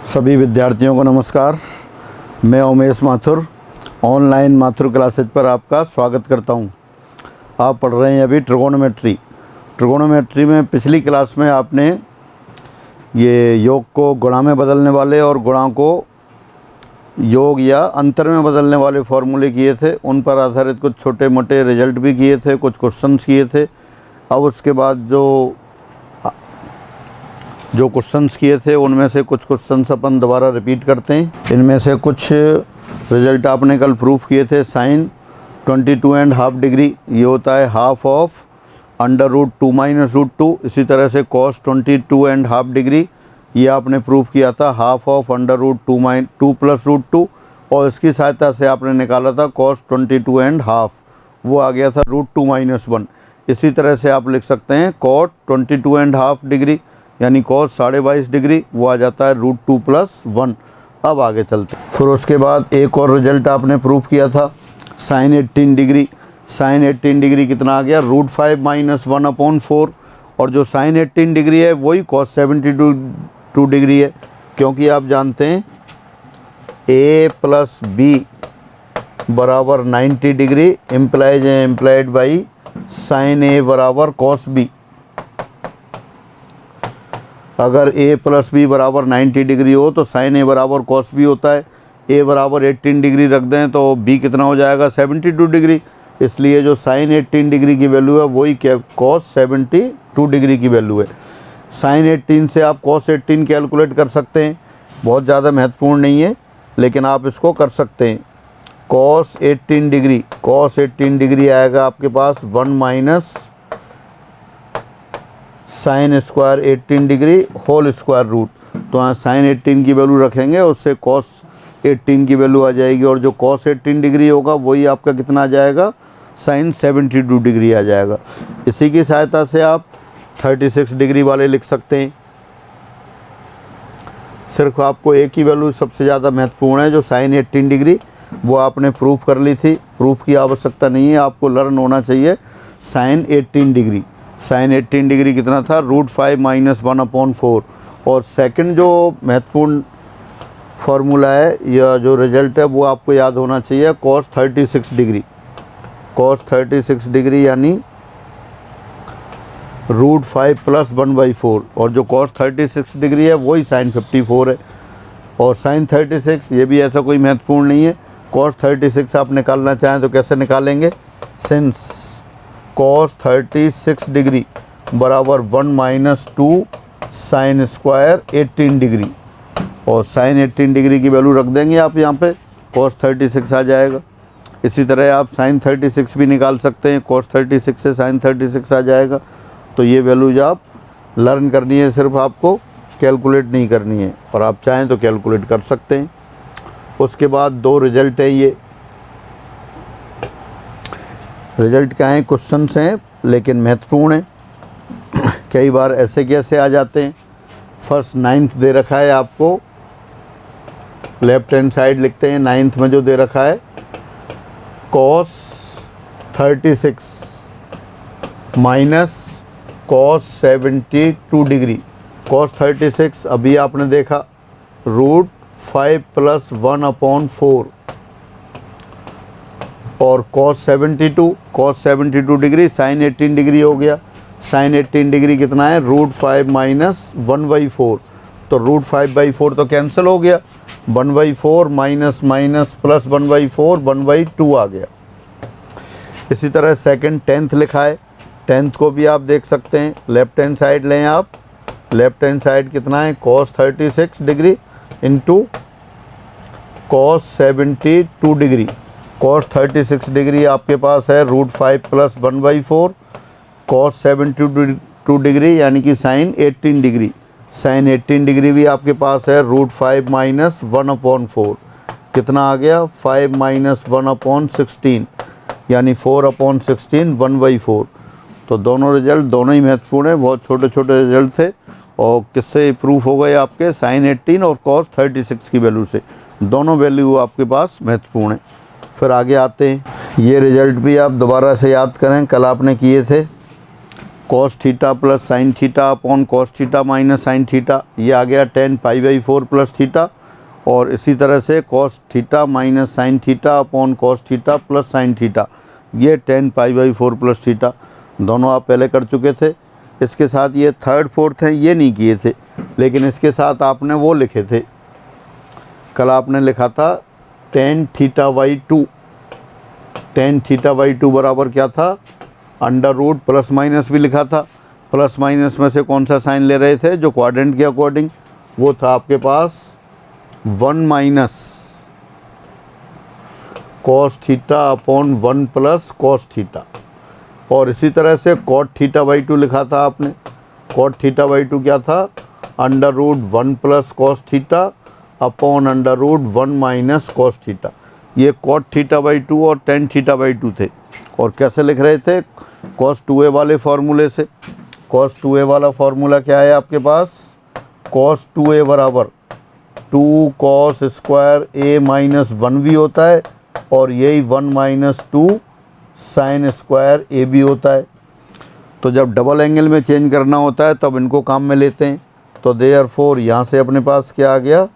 सभी विद्यार्थियों को नमस्कार। मैं उमेश माथुर ऑनलाइन माथुर क्लासेज पर आपका स्वागत करता हूं। आप पढ़ रहे हैं अभी ट्रिगोनोमेट्री में पिछली क्लास में आपने ये योग को गुणा में बदलने वाले और गुणा को योग या अंतर में बदलने वाले फॉर्मूले किए थे। उन पर आधारित कुछ छोटे मोटे रिजल्ट भी किए थे, कुछ क्वेश्चंस किए थे। अब उसके बाद जो क्वेश्चंस किए थे उनमें से कुछ क्वेश्चंस अपन दोबारा रिपीट करते हैं। इनमें से कुछ रिजल्ट आपने कल प्रूफ किए थे। साइन 22.5 डिग्री ये होता है हाफ ऑफ √2 - √2। इसी तरह से कॉस 22.5 डिग्री ये आपने प्रूफ किया था हाफ ऑफ √2 + √2, और इसकी सहायता से आपने निकाला था कॉस 22.5, वो आ गया था √2 - 1। इसी तरह से आप लिख सकते हैं कॉट 22.5 डिग्री यानी कॉस 22.5 डिग्री, वो आ जाता है √2 + 1। अब आगे चलते हैं। फिर उसके बाद एक और रिजल्ट आपने प्रूफ किया था साइन 18 डिग्री। साइन 18 डिग्री कितना आ गया √5 - 1/4, और जो साइन 18 डिग्री है वही कॉस 72 डिग्री है, क्योंकि आप जानते हैं a + b = 90 degree implied by sine a = cos b। अगर a + b = 90 डिग्री हो तो साइन a = कॉस b होता है। a = 18 डिग्री रख दें तो b कितना हो जाएगा 72 डिग्री। इसलिए जो साइन 18 डिग्री की वैल्यू है वही कॉस 72 डिग्री की वैल्यू है। साइन 18 से आप कॉस 18 कैलकुलेट कर सकते हैं, बहुत ज़्यादा महत्वपूर्ण नहीं है लेकिन आप इसको कर सकते हैं। कॉस 18 डिग्री आएगा आपके पास 1 - sine square 18 degree whole square root. तो यहाँ साइन 18 की वैल्यू रखेंगे, उससे कॉस 18 की वैल्यू आ जाएगी, और जो कॉस 18 डिग्री होगा वही आपका कितना आ जाएगा साइन 72 डिग्री आ जाएगा। इसी की सहायता से आप 36 डिग्री वाले लिख सकते हैं। सिर्फ आपको एक ही वैल्यू सबसे ज़्यादा महत्वपूर्ण है, जो साइन 18 डिग्री, वो आपने प्रूफ कर ली थी। प्रूफ की आवश्यकता नहीं है, आपको लर्न होना चाहिए साइन 18 डिग्री। साइन 18 डिग्री कितना था √5 - 1/4। और सेकंड जो महत्वपूर्ण फार्मूला है या जो रिजल्ट है वो आपको याद होना चाहिए कॉस 36 डिग्री। कॉस 36 डिग्री यानी √5 + 1/4, और जो कॉस 36 डिग्री है वही साइन 54 है। और साइन 36 ये भी ऐसा कोई महत्वपूर्ण नहीं है। कॉस 36 आप निकालना चाहें तो कैसे निकालेंगे, सिंस कॉस 36 डिग्री बराबर 1 - 2 साइन स्क्वायर 18 डिग्री, और साइन 18 डिग्री की वैल्यू रख देंगे आप यहाँ पे, कॉस 36 आ जाएगा। इसी तरह आप साइन 36 भी निकाल सकते हैं, कॉस 36 से साइन 36 आ जाएगा। तो ये वैल्यूज आप लर्न करनी है, सिर्फ आपको कैलकुलेट नहीं करनी है, और आप चाहें तो कैलकुलेट कर सकते हैं। उसके बाद दो रिजल्ट है, ये रिजल्ट क्या हैं, क्वेश्चंस हैं लेकिन महत्वपूर्ण हैं। कई बार ऐसे कैसे आ जाते हैं। फर्स्ट 9th दे रखा है आपको, लेफ्ट हैंड साइड लिखते हैं। 9th में जो दे रखा है cos 36 minus cos 72 degree. Cos 36 अभी आपने देखा √5 + 1/4, और कॉस 72 डिग्री साइन 18 डिग्री हो गया। साइन 18 डिग्री कितना है √5 - 1/4, तो √5/4 तो कैंसिल हो गया, 1/4 माइनस प्लस 1/4 1/2 आ गया। इसी तरह सेकंड 10th लिखा है, 10th को भी आप देख सकते हैं। लेफ्ट हैंड साइड लें आप, लेफ्ट हैंड साइड कितना है cos 36 degree into cos 72 degree. Cos 36 degree आपके पास है √5 + 1/4, कॉस 72 डिग्री यानी कि साइन 18 डिग्री। साइन 18 डिग्री भी आपके पास है √5 - 1/4, कितना आ गया 5 - 1/16 यानी 4/16 1/4। तो दोनों रिजल्ट दोनों ही महत्वपूर्ण है, बहुत छोटे छोटे रिजल्ट थे, और किससे प्रूफ हो गए आपके साइन 18 और कॉस 36 की वैल्यू से। दोनों वैल्यू आपके पास महत्वपूर्ण है। फिर आगे आते हैं, ये रिजल्ट भी आप दोबारा से याद करें, कल आपने किए थे। Cos theta plus sine theta upon cos theta minus sine theta, ये आ गया tan π/4 प्लस थीटा। और इसी तरह से cos theta minus sine theta upon cos theta plus sine theta, ये tan π/4 प्लस थीटा। दोनों आप पहले कर चुके थे। इसके साथ ये थर्ड फोर्थ हैं, ये नहीं किए थे, लेकिन इसके साथ आपने वो लिखे थे, कल आपने लिखा था tan θ/2। tan θ/2 बराबर क्या था, अंडर रूट प्लस माइनस भी लिखा था। प्लस माइनस में से कौन सा साइन ले रहे थे, जो क्वाड्रेंट के अकॉर्डिंग, वो था आपके पास 1 minus cos theta upon 1 plus cos theta. और इसी तरह से कॉट θ/2 लिखा था आपने। कॉट θ/2 क्या था, under root 1 plus cos theta upon under root 1 minus cos theta. ये कॉट θ/2 और tan θ/2 थे। और कैसे लिख रहे थे, cos 2a वाले फार्मूले से। cos 2a वाला फार्मूला क्या है आपके पास, cos 2a बराबर 2 cos स्क्वायर a माइनस 1 भी होता है, और यही 1 माइनस 2 साइन स्क्वायर a भी होता है। तो जब डबल एंगल में चेंज करना होता है तब इनको काम में लेते हैं। तो देयरफॉर यहाँ से अपने पास क्या आ गया,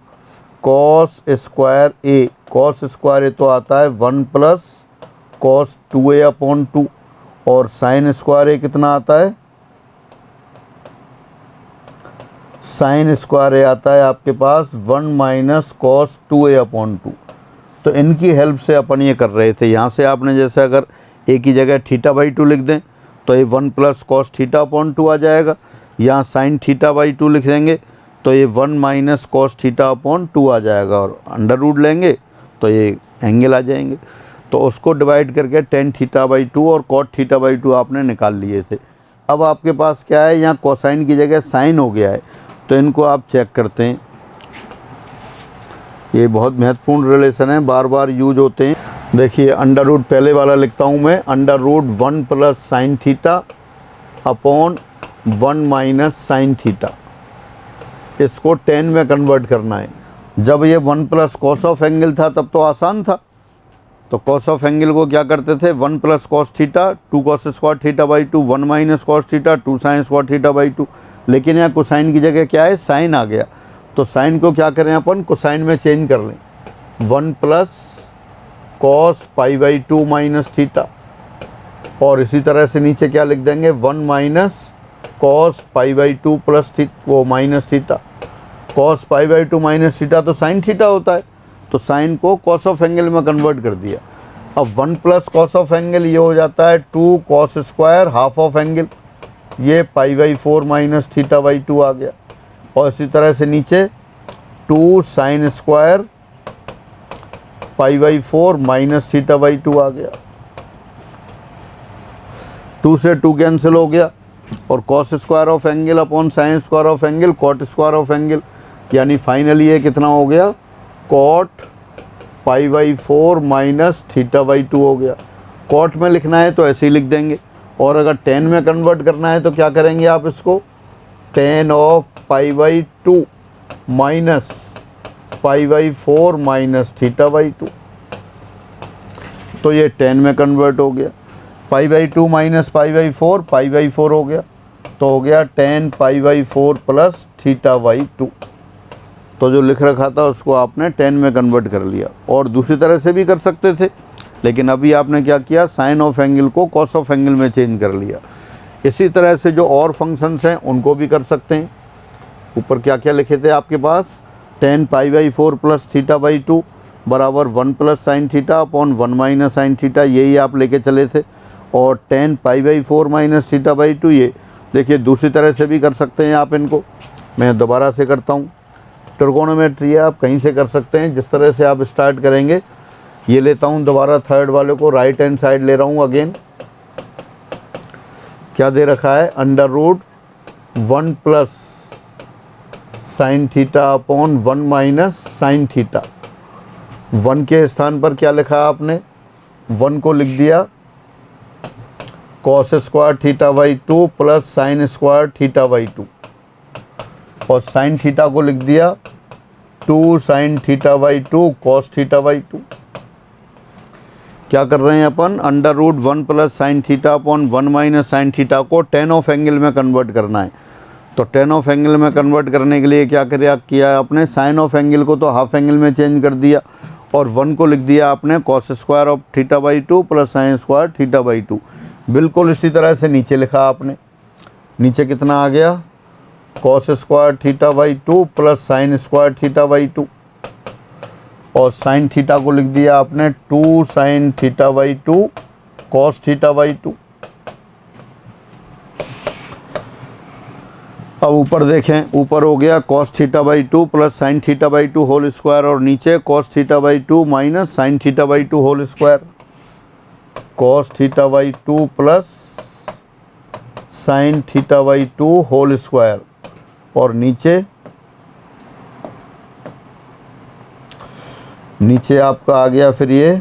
cos square a, cos square a तो आता है 1 प्लस cos 2a अपॉन 2, और साइन स्क्वायर a कितना आता है, साइन स्क्वायर a आता है आपके पास 1 माइनस cos 2a अपॉन 2। तो इनकी हेल्प से अपन ये कर रहे थे। यहाँ से आपने जैसे अगर a की जगह θ/2 लिख दें तो ये 1 प्लस कॉस थीटा अपॉन 2 आ जाएगा। यहाँ साइन θ/2 लिख देंगे तो ये 1 माइनस कॉस थीटा अपॉन 2 आ जाएगा, और अंडर रूट लेंगे तो ये एंगल आ जाएंगे। तो उसको डिवाइड करके tan θ/2 और cot θ/2 आपने निकाल लिए थे। अब आपके पास क्या है, यहाँ कोसाइन की जगह साइन हो गया है, तो इनको आप चेक करते हैं। ये बहुत महत्वपूर्ण रिलेशन है, बार बार यूज होते हैं। देखिए अंडर रूट पहले वाला लिखता हूँ मैं, under root 1 plus sine theta upon 1 minus sine theta. इसको tan में कन्वर्ट करना है। जब ये 1 प्लस कॉस ऑफ एंगल था तब तो आसान था। तो कॉस ऑफ एंगल को क्या करते थे, 1 plus cos theta 2 cos square θ/2, 1 minus cos theta 2 sine square θ/2। लेकिन यहाँ कोसाइन की जगह क्या है, साइन आ गया। तो साइन को क्या करें अपन, कोसाइन में चेंज कर लें, 1 प्लस कॉस π/2 माइनस थीटा। और इसी तरह से नीचे क्या लिख देंगे, 1 माइनस कॉस π/2 प्लस वो minus theta. Cos π/2 minus theta तो साइन थीटा होता है, तो साइन को कॉस ऑफ एंगल में कन्वर्ट कर दिया। अब 1 प्लस कॉस ऑफ एंगल ये हो जाता है 2 cos square half of angle, ये π/4 माइनस θ/2 आ गया। और इसी तरह से नीचे 2 साइन स्क्वायर π/4 माइनस θ/2 आ गया। 2 से 2 कैंसिल हो गया, और cos square of angle upon sine square of angle cot square of angle, यानी फाइनली ये कितना हो गया, कॉट π/4 माइनस θ/2 हो गया। कॉट में लिखना है तो ऐसे ही लिख देंगे, और अगर tan में कन्वर्ट करना है तो क्या करेंगे आप, इसको tan ऑफ π/2 माइनस π/4 माइनस θ/2। तो ये tan में कन्वर्ट हो गया, π/2 माइनस π/4 π/4 हो गया, तो हो गया tan π/4 प्लस θ/2। तो जो लिख रखा था उसको आपने tan में कन्वर्ट कर लिया। और दूसरी तरह से भी कर सकते थे, लेकिन अभी आपने क्या किया, साइन ऑफ एंगल को कॉस ऑफ एंगल में चेंज कर लिया। इसी तरह से जो और फंक्शंस हैं उनको भी कर सकते हैं। ऊपर क्या क्या लिखे थे आपके पास, tan π/4 प्लस θ/2 बराबर 1 plus sine theta upon 1 minus sine theta, यही आप लेके चले थे। और tan π/4 माइनस θ/2, ये देखिए दूसरी तरह से भी कर सकते हैं आप इनको। मैं दोबारा से करता हूँ, ट्रिगोनोमेट्री आप कहीं से कर सकते हैं, जिस तरह से आप स्टार्ट करेंगे। ये लेता हूँ दोबारा थर्ड वाले को, राइट हैंड साइड ले रहा हूँ अगेन। क्या दे रखा है, under root 1 plus sine theta upon 1 minus sine theta. 1 के स्थान पर क्या लिखा आपने, 1 को लिख दिया cos square θ/2 plus sine square θ/2, और साइन थीटा को लिख दिया 2 साइन θ/2 कॉस θ/2। क्या कर रहे हैं अपन, under root 1 plus sine theta upon 1 minus sine theta को टेन ऑफ एंगल में कन्वर्ट करना है। तो टेन ऑफ एंगल में कन्वर्ट करने के लिए क्या किया आपने, साइन ऑफ एंगल को तो हाफ एंगल में चेंज कर दिया और 1 को लिख दिया आपने cos square of theta by 2 plus sine square theta by 2। बिल्कुल इसी तरह से नीचे लिखा आपने, नीचे कितना आ गया, cos square theta by 2 plus sine square theta by 2, और साइन थीटा को लिख दिया आपने 2 sine theta by 2 cos theta by 2। अब ऊपर देखें, ऊपर हो गया cos theta by 2 plus sine theta by 2 whole square, और नीचे cos theta by 2 minus sine theta by 2 whole square, cos theta by 2 plus sine theta by 2 whole square, और नीचे आपका आ गया फिर ये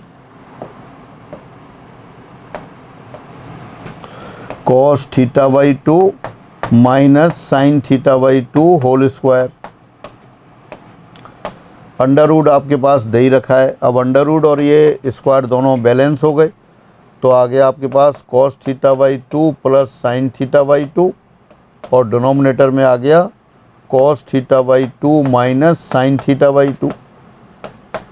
cos theta by 2 minus sine theta by 2 whole square. Under root आपके पास दे ही रखा है, अब अंडर रूट और ये स्क्वायर दोनों बैलेंस हो गए, तो आ गया आपके पास cos theta by 2 plus sine theta by 2, और डिनोमिनेटर में आ गया cos theta by 2 minus sine theta by 2।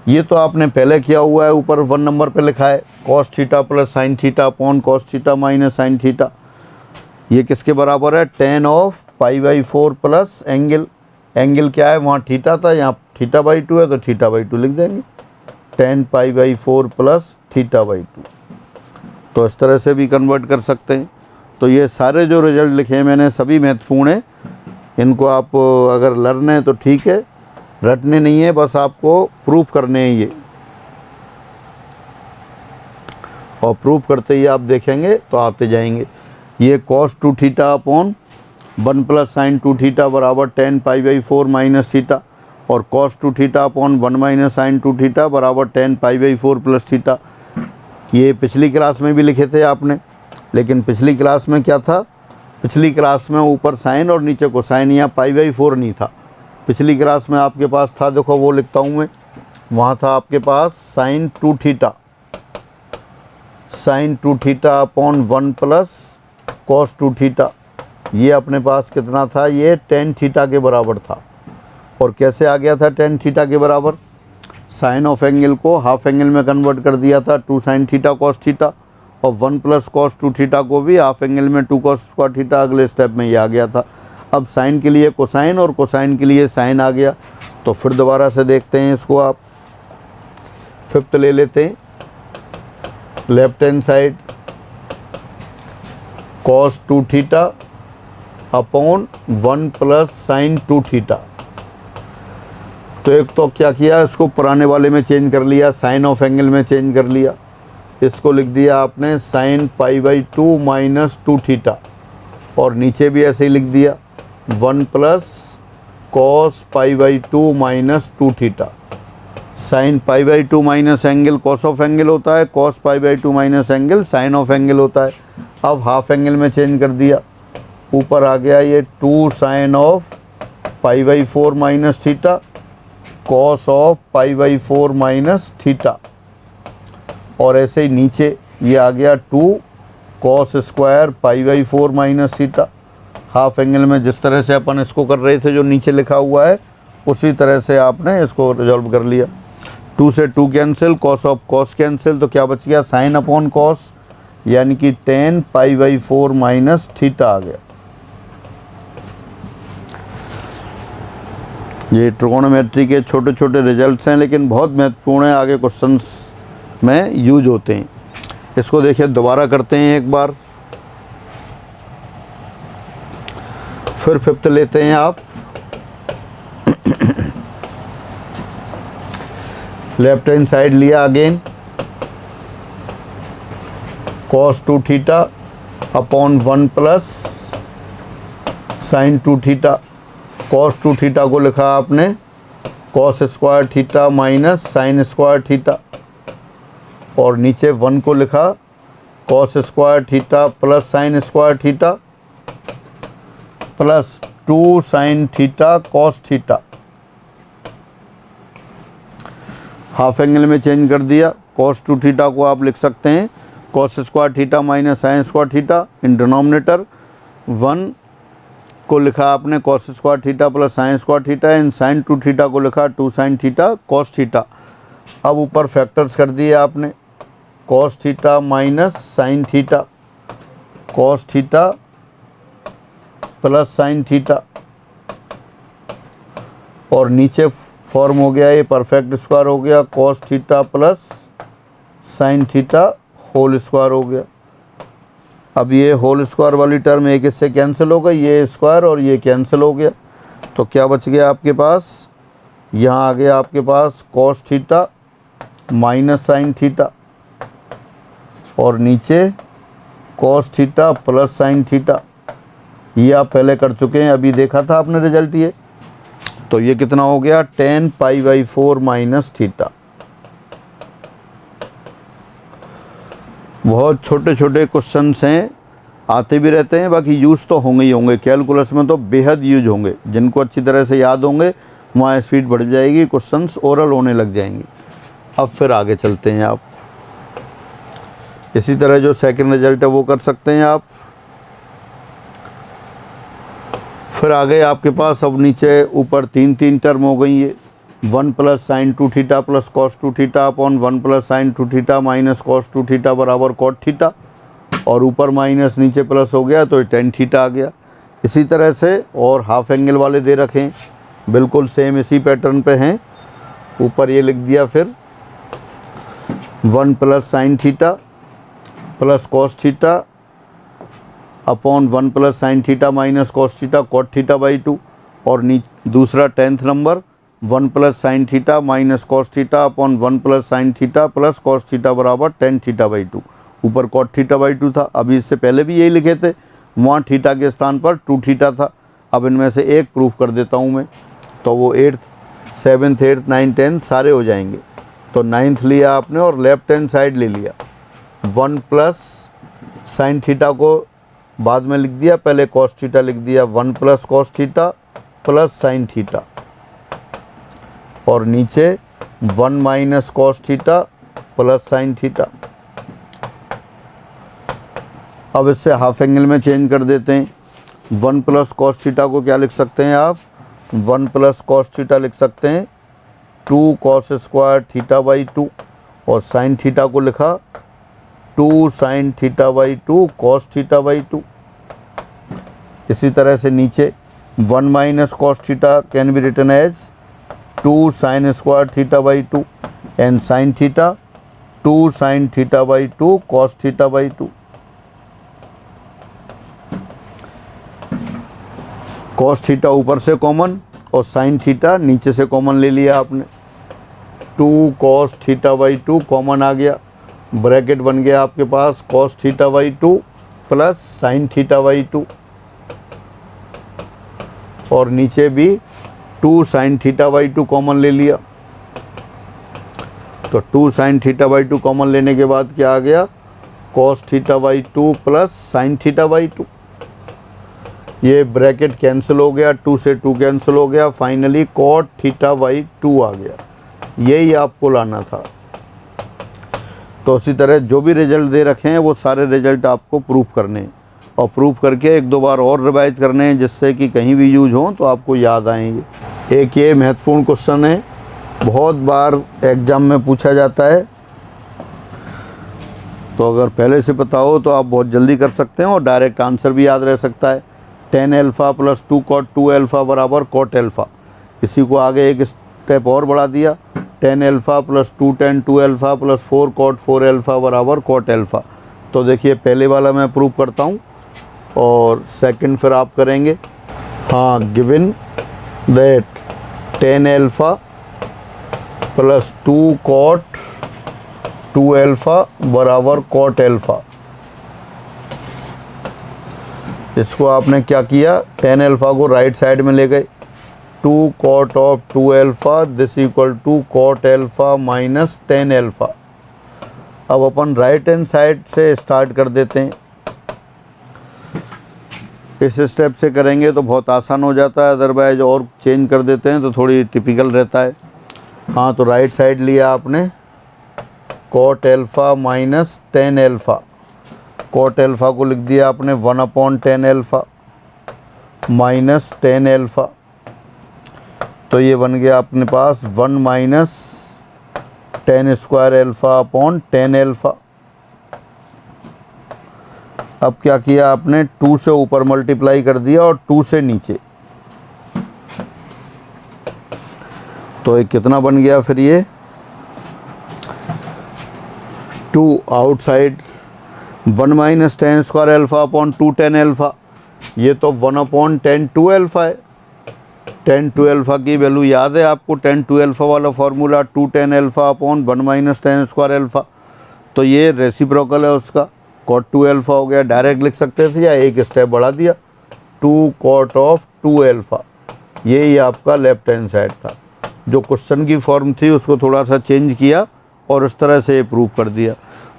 ये तो आपने पहले किया हुआ है, ऊपर 1 नंबर पे लिखा है cos theta plus sine theta upon cos theta minus sine theta. ये किसके बराबर है, ten of pi by 4 plus angle, angle क्या है वहाँ थीटा था, यहाँ थीटा बाई 2 है तो थीटा बाई 2 लिख देंगे, ten pi by 4 plus theta by 2। तो इस तरह से भी कन्वर्ट कर सकते हैं। तो ये सारे जो रिजल्ट लिखे हैं मैंने सभी महत्वपूर्ण हैं, इनको आप अगर लर्न है तो ठीक है, रटने नहीं है, बस आपको प्रूफ करने हैं ये, और प्रूफ करते ही आप देखेंगे तो आते जाएंगे। ये cos 2 theta upon 1 plus sine 2 theta बराबर 10 पाई बाई 4 माइनस थीटा, और cos 2 theta upon 1 minus sine 2 theta बराबर 10 पाई बाई 4 प्लस थीटा। ये पिछली क्लास में भी लिखे थे आपने, लेकिन पिछली क्लास में क्या था, पिछली क्लास में ऊपर साइन और नीचे कोसाइन, यहाँ पाई बाई 4 नहीं था। पिछली क्लास में आपके पास था, देखो वो लिखता हूँ मैं, वहाँ था आपके पास sine 2 theta, sine 2 theta upon 1 plus cos 2 theta, ये अपने पास कितना था, ये 10 थीटा के बराबर था। और कैसे आ गया था 10 थीटा के बराबर, साइन ऑफ एंगल को हाफ एंगल में कन्वर्ट कर दिया था 2 साइन थीटा कॉस थीटा, और 1 प्लस कॉस 2 थीटा को भी हाफ एंगल में 2 कॉस स्क्वायर थीटा, अगले स्टेप में ये आ गया था। अब साइन के लिए कोसाइन और कोसाइन के लिए साइन आ गया, तो फिर दोबारा से देखते हैं इसको, आप फिफ्थ ले लेते हैं, left hand side cos 2 theta upon 1 plus sine 2 theta. तो एक तो क्या किया, इसको पुराने वाले में चेंज कर लिया, साइन ऑफ एंगल में चेंज कर लिया, इसको लिख दिया आपने sign pi by 2 minus 2 theta, और नीचे भी ऐसे ही लिख दिया 1 plus cos pi by 2 minus 2 theta. Sign pi by 2 minus angle cos of angle होता है, cos pi by 2 minus angle sine of angle होता है। अब हाफ एंगल में चेंज कर दिया, ऊपर आ गया ये 2 sine of pi by 4 minus theta cos of pi by 4 minus theta, और ऐसे ही नीचे ये आ गया 2 cos square pi by 4 minus theta. Half angle में जिस तरह से अपन इसको कर रहे थे, जो नीचे लिखा हुआ है उसी तरह से आपने इसको रिजॉल्व कर लिया। 2 से 2 cancel, cos of cos cancel, तो क्या बच गया साइन अपॉन कॉस, यानी कि 10 पाई बाई 4 माइनस थीटा आ गया। ये ट्रिगोनोमेट्री के छोटे छोटे रिजल्ट्स हैं, लेकिन बहुत महत्वपूर्ण है, आगे क्वेश्चंस में यूज होते हैं। इसको देखिए दोबारा करते हैं एक बार, फिर फिफ्थ लेते हैं आप, लेफ्ट हैंड साइड लिया again cos 2 theta upon 1 plus sine 2 theta. Cos 2 theta को लिखा आपने cos square theta minus sine square theta, और नीचे 1 को लिखा cos square theta plus sine square theta plus 2 sine theta cos theta. Half angle में change कर दिया, कॉस टू थीटा को आप लिख सकते हैं cos square theta minus sine square theta, in denominator 1 को लिखा आपने cos square theta plus sine square theta, in sine two theta को लिखा 2 साइन थीटा कॉस थीटा। अब ऊपर फैक्टर्स कर दिए आपने cos theta minus sine theta, cos theta plus sine theta, और नीचे फॉर्म हो गया ये परफेक्ट स्क्वायर हो गया cos theta plus sine theta whole square हो गया। अब ये होल स्क्वायर वाली टर्म एक इससे कैंसिल हो गई, ये स्क्वायर और ये कैंसिल हो गया, तो क्या बच गया आपके पास, यहाँ आ गया आपके पास cos theta minus sine theta और नीचे cos theta plus sine theta. ये आप पहले कर चुके हैं, अभी देखा था आपने रिजल्ट ये। तो ये कितना हो गया 10 पाई/4 माइनस थीटा। बहुत छोटे छोटे क्वेश्चंस हैं, आते भी रहते हैं, बाकी यूज़ तो होंगे ही होंगे। कैलकुलस में तो बेहद यूज होंगे, जिनको अच्छी तरह से याद होंगे वहाँ स्पीड बढ़ जाएगी, क्वेश्चंस ओरल होने लग जाएंगे। अब फिर आगे चलते हैं आप, इसी तरह जो सेकंड रिजल्ट है वो कर सकते हैं आप। फिर आ गए आपके पास, अब नीचे ऊपर 3 टर्म हो गई ये 1 plus sine 2 theta plus cos 2 theta upon 1 plus sine 2 theta minus cos 2 theta बराबर कॉट थीटा, और ऊपर माइनस नीचे प्लस हो गया तो 10 थीटा आ गया। इसी तरह से और हाफ एंगल वाले दे रखें, बिल्कुल सेम इसी पैटर्न पे हैं। ऊपर ये लिख दिया फिर 1 plus sine theta plus cos theta upon 1 plus sine theta minus cos theta cot theta by 2, और दूसरा 10th number 1 plus sine theta minus cos theta upon 1 plus sine theta plus cos theta बराबर 10 theta by 2। ऊपर cot theta by 2 था, अभी इससे पहले भी यही लिखे थे, वहाँ थीटा के स्थान पर 2 थीटा था। अब इनमें से एक प्रूफ कर देता हूँ मैं, तो वो 8th 7th 8th 9th 10th सारे हो जाएंगे। तो 9th लिया आपने और लेफ्ट हैंड साइड ले लिया, 1 प्लस साइन थीटा को बाद में लिख दिया, पहले कॉस थीटा लिख दिया, 1 plus cos theta plus sine theta, और नीचे 1 minus cos theta plus sine theta. अब इससे हाफ एंगल में चेंज कर देते हैं। 1 प्लस कॉस थीटा को क्या लिख सकते हैं आप, 1 प्लस कॉस थीटा लिख सकते हैं 2 कॉस स्क्वायर थीटा बाई 2, और साइन थीटा को लिखा 2 sine theta by 2 cos theta by 2। इसी तरह से नीचे 1 minus cos theta can be written as 2 sine square theta by 2 and sine theta 2 sine theta by 2 cos theta by 2। Cos theta ऊपर से common और sine theta नीचे से common ले लिया आपने, 2 कॉस थीटा बाई 2 कॉमन आ गया, ब्रैकेट बन गया आपके पास cos theta by 2 plus sine theta by 2, और नीचे भी 2 साइन थीटा बाई 2 कॉमन ले लिया। तो 2 साइन थीटा बाई 2 कॉमन लेने के बाद क्या आ गया, cos theta by 2 plus sine theta by 2। ये ब्रैकेट कैंसिल हो गया, 2 से 2 कैंसिल हो गया, फाइनली कॉट थीटा बाई 2 आ गया। यही आपको लाना था। तो इसी तरह जो भी रिजल्ट दे रखे हैं वो सारे रिजल्ट आपको प्रूफ करने हैं, और प्रूफ करके 1-2 बार और रिवाइज करने हैं, जिससे कि कहीं भी यूज हो तो आपको याद आएंगे। एक ये महत्वपूर्ण क्वेश्चन है, बहुत बार एग्ज़ाम में पूछा जाता है, तो अगर पहले से पता हो तो आप बहुत जल्दी कर सकते हैं और डायरेक्ट आंसर भी याद रह सकता है। tan alpha plus 2 cot 2 alpha बराबर cot अल्फ़ा। इसी को आगे एक स्टेप और बढ़ा दिया, tan alpha plus 2 tan 2 alpha plus 4 cot 4 alpha बराबर cot अल्फ़ा। तो देखिए पहले वाला मैं प्रूव करता हूँ और सेकंड फिर आप करेंगे। हाँ, given that tan alpha plus 2 cot 2 alpha बराबर cot अल्फ़ा। इसको आपने क्या किया, tan अल्फ़ा को राइट साइड में ले गए, 2 cot of 2 alpha this equal to cot alpha minus tan alpha. अब अपन राइट हैंड साइड से स्टार्ट कर देते हैं। इस स्टेप से करेंगे तो बहुत आसान हो जाता है, अदरवाइज और चेंज कर देते हैं तो थोड़ी टिपिकल रहता है। हाँ, तो राइट साइड लिया आपने cot alpha minus tan alpha. Cot alpha को लिख दिया आपने 1/10 एल्फ़ा माइनस 10 एल्फ़ा, तो ये बन गया अपने पास 1 minus 10 square alpha upon 10 alpha. अब क्या किया आपने, 2 से ऊपर मल्टीप्लाई कर दिया और 2 से नीचे, तो ये कितना बन गया फिर ये 2 outside 1 minus 10 square alpha upon 2 10 alpha, ये तो 1/10 2 एल्फ़ा है। 10 2 एल्फ़ा की वैल्यू याद है आपको, 10 2 एल्फ़ा वाला formula 2 10 alpha upon 1 minus 10 square alpha, तो ये रेसिप्रोकल है उसका, कॉट 2 एल्फ़ा हो गया। डायरेक्ट लिख सकते थे या एक स्टेप बढ़ा दिया, 2 कॉट ऑफ 2 एल्फ़ा, ये आपका लेफ्ट हैंड साइड था। जो क्वेश्चन की फॉर्म थी उसको थोड़ा सा चेंज किया और इस तरह से प्रूव कर दिया।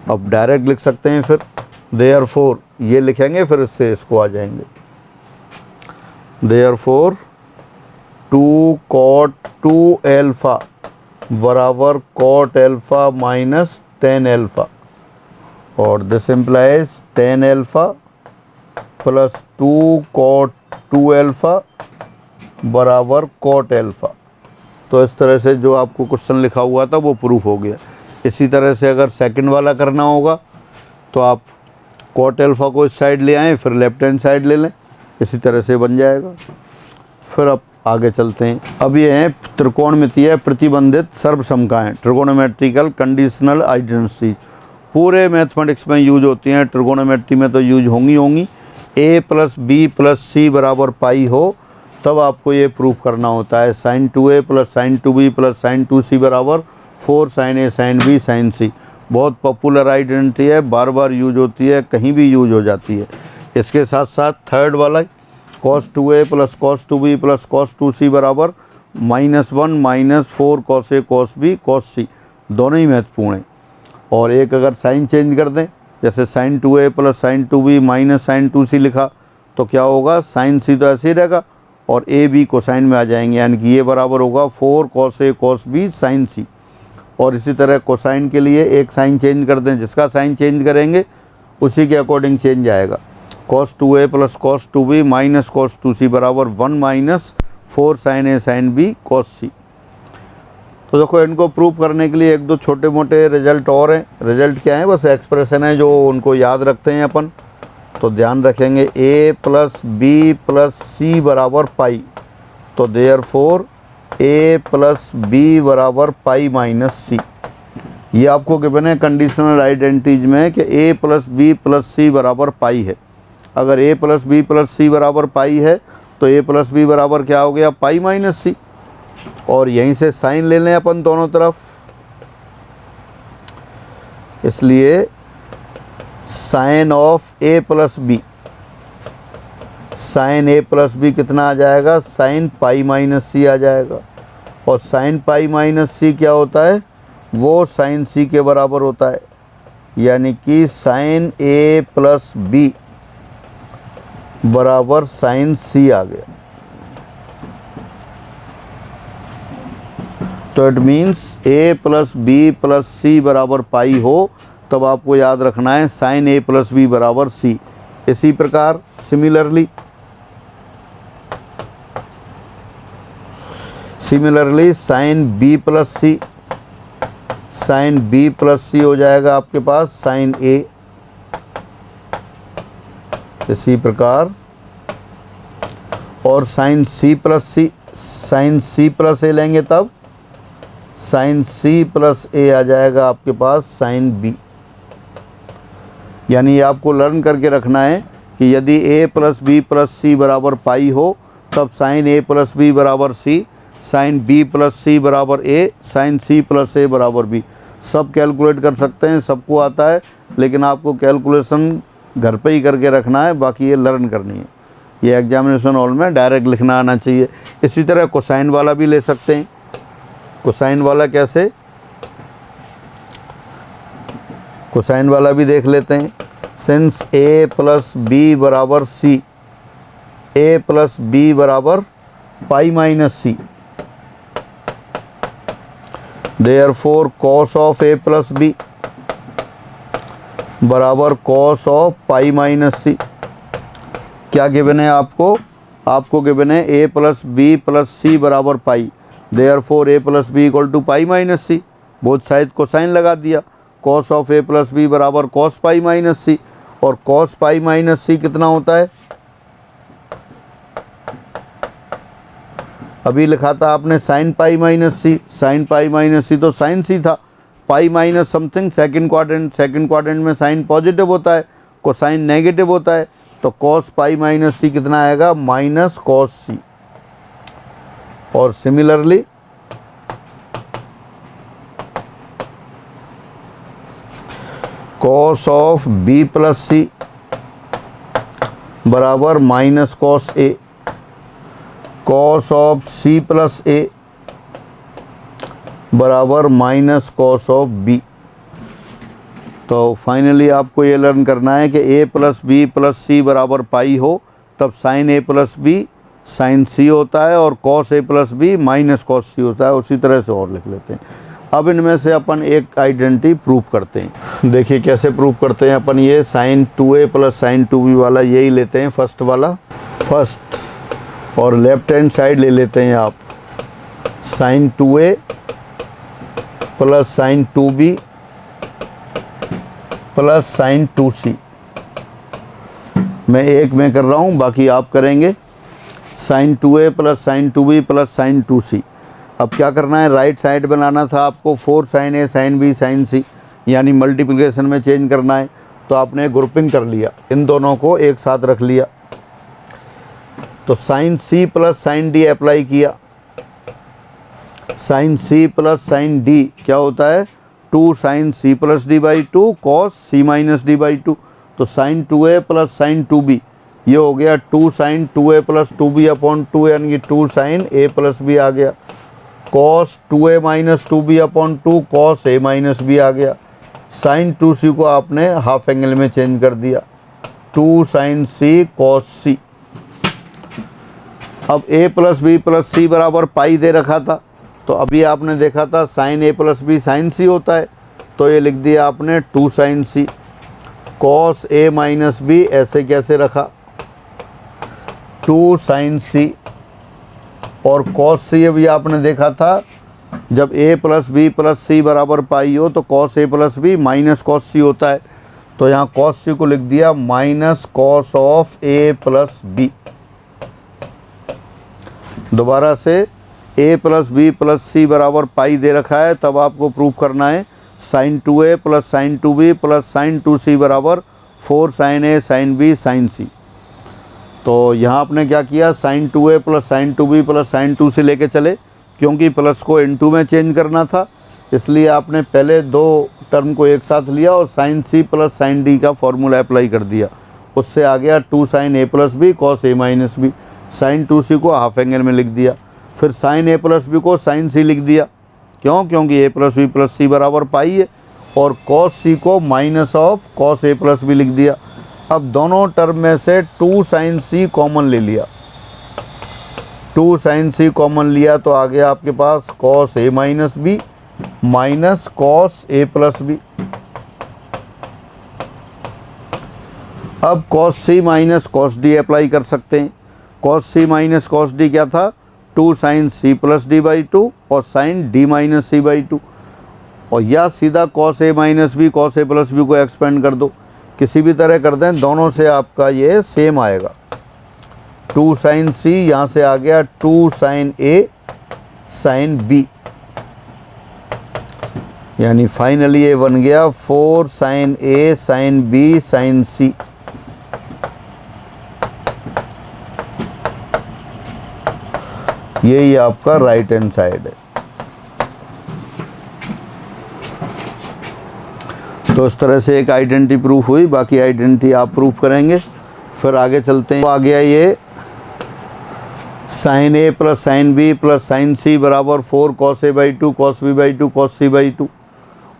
अब डायरेक्ट लिख सकते हैं फिर, देयरफॉर ये लिखेंगे फिर इससे इसको आ जाएंगे, देयरफॉर 2 कॉट 2 एल्फ़ा बराबर कॉट एल्फ़ा माइनस 10 एल्फ़ा, और this implies 10 alpha plus 2 cot 2 alpha बराबर कॉट एल्फ़ा। तो इस तरह से जो आपको क्वेश्चन लिखा हुआ था वो प्रूफ हो गया। इसी तरह से अगर सेकंड वाला करना होगा तो आप कॉट एल्फ़ा को इस साइड ले आएँ, फिर लेफ्ट हैंड साइड ले लें, इसी तरह से बन जाएगा। फिर अब आगे चलते हैं। अब ये हैं त्रिकोणमितीय प्रतिबंधित सर्वसमकाएँ, ट्रिगोनोमेट्रिकल कंडीशनल आइडेंटिटी, पूरे मैथमेटिक्स में यूज होती हैं, ट्रिगोनोमेट्री में तो यूज होंगी। a प्लस बी प्लस सी बराबर पाई हो तब आपको ये प्रूफ करना होता है, sin 2a plus sin 2b plus sin 2c बराबर 4 sin a sin b sin c। बहुत पॉपुलर आइडेंटिटी है, बार बार यूज होती है, कहीं भी यूज हो जाती है। इसके साथ साथ थर्ड वाला cos 2a plus cos 2b plus cos 2c बराबर -1 minus 4 cos a cos b cos c, दोनों ही महत्वपूर्ण हैं। और एक अगर साइन चेंज कर दें, जैसे sin 2a plus sin 2b minus sin 2c लिखा, तो क्या होगा, sin c तो ऐसे ही रहेगा और a b कोसाइन में आ जाएंगे, यानी कि ये बराबर होगा 4 cos a cos b sin c। और इसी तरह कोसाइन के लिए एक साइन चेंज कर दें, जिसका साइन चेंज करेंगे उसी के अकॉर्डिंग चेंज आएगा, cos 2a plus cos 2b minus cos 2c बराबर 1 minus 4 sin a sin b cos c। तो देखो, इनको प्रूव करने के लिए एक दो छोटे मोटे रिजल्ट और हैं। रिजल्ट क्या है, बस एक्सप्रेशन है जो उनको याद रखते हैं अपन, तो ध्यान रखेंगे a प्लस बी प्लस सी बराबर पाई, तो देयरफॉर a प्लस बी बराबर पाई माइनस सी। ये आपको गिवन है कंडीशनल आइडेंटिटीज में कि a प्लस बी प्लस सी बराबर पाई है। अगर a प्लस बी प्लस सी बराबर पाई है तो a प्लस बी बराबर क्या हो गया, पाई माइनस सी। और यहीं से साइन ले लें अपन दोनों तरफ, इसलिए sine of a plus B, sine a plus b कितना आ जाएगा, साइन पाई माइनस सी आ जाएगा। और साइन पाई माइनस सी क्या होता है, वो साइन सी के बराबर होता है, यानी कि साइन a प्लस बी बराबर साइन सी आ गया। तो it means a plus B plus सी बराबर पाई हो तब आपको याद रखना है साइन a प्लस बी बराबर सी। इसी प्रकार similarly sine b plus c, sine b plus c हो जाएगा आपके पास साइन a। इसी प्रकार और sine c plus c, sine c plus a लेंगे तब साइन c प्लस a आ जाएगा आपके पास साइन b। यानी आपको लर्न करके रखना है कि यदि a प्लस बी प्लस सी बराबर पाई हो तब साइन a प्लस बी बराबर सी, साइन b प्लस सी बराबर a, sine c plus a बराबर b। सब कैलकुलेट कर सकते हैं, सबको आता है, लेकिन आपको कैलकुलेशन घर पे ही करके रखना है, बाकी ये लर्न करनी है। ये एग्जामिनेशन हॉल में डायरेक्ट लिखना आना चाहिए। इसी तरह कोसाइन वाला भी ले सकते हैं। कोसाइन वाला कैसे, कोसाइन वाला भी देख लेते हैं। सिंस a प्लस बी बराबर सी, a प्लस बी बराबर pi minus C, therefore cos of a plus B, बराबर cos of pi minus C. क्या गिवन है आपको? आपको गिवन है ए प्लस बी प्लस सी बराबर pi, therefore A plus B equal to pi minus C. Both side को sine लगा दिया, cos of A plus B बराबर कॉस पाई माइनस सी, और कॉस पाई माइनस सी कितना होता है? अभी लिखा था आपने साइन पाई माइनस सी, साइन पाई माइनस सी तो साइन सी था, pi minus something second quadrant में साइन पॉजिटिव होता है, कोसाइन नेगेटिव होता है, तो कॉस पाई माइनस सी कितना आएगा? Minus cos C. और similarly cos of B plus सी बराबर minus cos A, cos of C plus A बराबर माइनस कॉस ऑफ बी। तो फाइनली आपको ये लर्न करना है कि ए प्लस बी प्लस सी बराबर पाई हो तब sine A plus B sine C होता है और cos A plus B minus cos C होता है। उसी तरह से और लिख लेते हैं। अब इनमें से अपन एक आइडेंटिटी प्रूव करते हैं। देखिए कैसे प्रूव करते हैं अपन। ये sign 2a plus sine 2b वाला यही लेते हैं, फर्स्ट वाला, फर्स्ट, और लेफ्ट हैंड साइड ले लेते हैं आप sine 2a plus sine 2b plus sine 2c। मैं एक में कर रहा हूँ, बाकी आप करेंगे। Sine 2a plus sine 2b plus sine 2c। अब क्या करना है, राइट साइड बनाना था आपको 4 sine a sine b sine c, यानी मल्टीप्लिकेशन में चेंज करना है। तो आपने ग्रुपिंग कर लिया, इन दोनों को एक साथ रख लिया। तो sine c plus sine d apply किया। Sine c plus sine d क्या होता है? 2 sine c plus d by 2 cos c minus d by 2। तो sign 2a plus sine 2b ये हो गया 2 sign 2a plus 2b upon 2, यानी कि 2 साइन a प्लस b आ गया। Cos 2a minus 2b upon 2 cos a minus b आ गया। साइन 2c को आपने हाफ एंगल में चेंज कर दिया, 2 साइन c कॉस c। अब a plus b plus c बराबर पाई दे रखा था, तो अभी आपने देखा था sine a plus b sine c होता है, तो ये लिख दिया आपने 2 sine c। Cos a minus b ऐसे कैसे रखा? 2 साइन c, और कॉस c अभी आपने देखा था जब a plus b plus c बराबर पाई हो तो cos a plus b minus cos c होता है, तो यहाँ कॉस c को लिख दिया minus cos of a plus b। दोबारा से a plus b plus c बराबर पाई दे रखा है, तब आपको प्रूव करना है sine 2a plus sine 2b plus sine 2c बराबर 4 sine a sine b sine c। तो यहाँ आपने क्या किया, sine 2a plus sine 2b plus sine 2c लेके चले, क्योंकि प्लस को इनटू में चेंज करना था, इसलिए आपने पहले दो टर्म को एक साथ लिया और sine c plus sine d का फॉर्मूला अप्लाई कर दिया। उससे आ गया 2 sine a plus b cos a minus b। Sine 2c को हाफ एंगल में लिख दिया, फिर साइन a प्लस b को साइन c लिख दिया। क्यों? क्योंकि a plus b plus c बराबर पाई है, और कॉस c को minus of cos a plus b लिख दिया। अब दोनों टर्म में से 2 साइन c कॉमन ले लिया, 2 साइन c कॉमन लिया तो आ गया आपके पास cos a minus b minus cos a plus b। अब cos c minus cos d apply कर सकते हैं। Cos c minus cos d क्या था? 2 sine c plus d by 2 और sine d minus c by 2, और या सीधा cos a minus b cos a plus b को एक्सपेंड कर दो, किसी भी तरह कर दें, दोनों से आपका ये सेम आएगा। 2 साइन c यहाँ से आ गया 2 साइन a साइन b, यानी फाइनली ये बन गया 4 sine a sine b sine c। यही आपका राइट हैंड साइड है। तो इस तरह से एक आइडेंटिटी प्रूफ हुई, बाकी आइडेंटिटी आप प्रूफ करेंगे। फिर आगे चलते हैं। आ गया ये sine a plus sine b plus sine c बराबर 4 cos a by 2 cos b by 2 cos c by 2,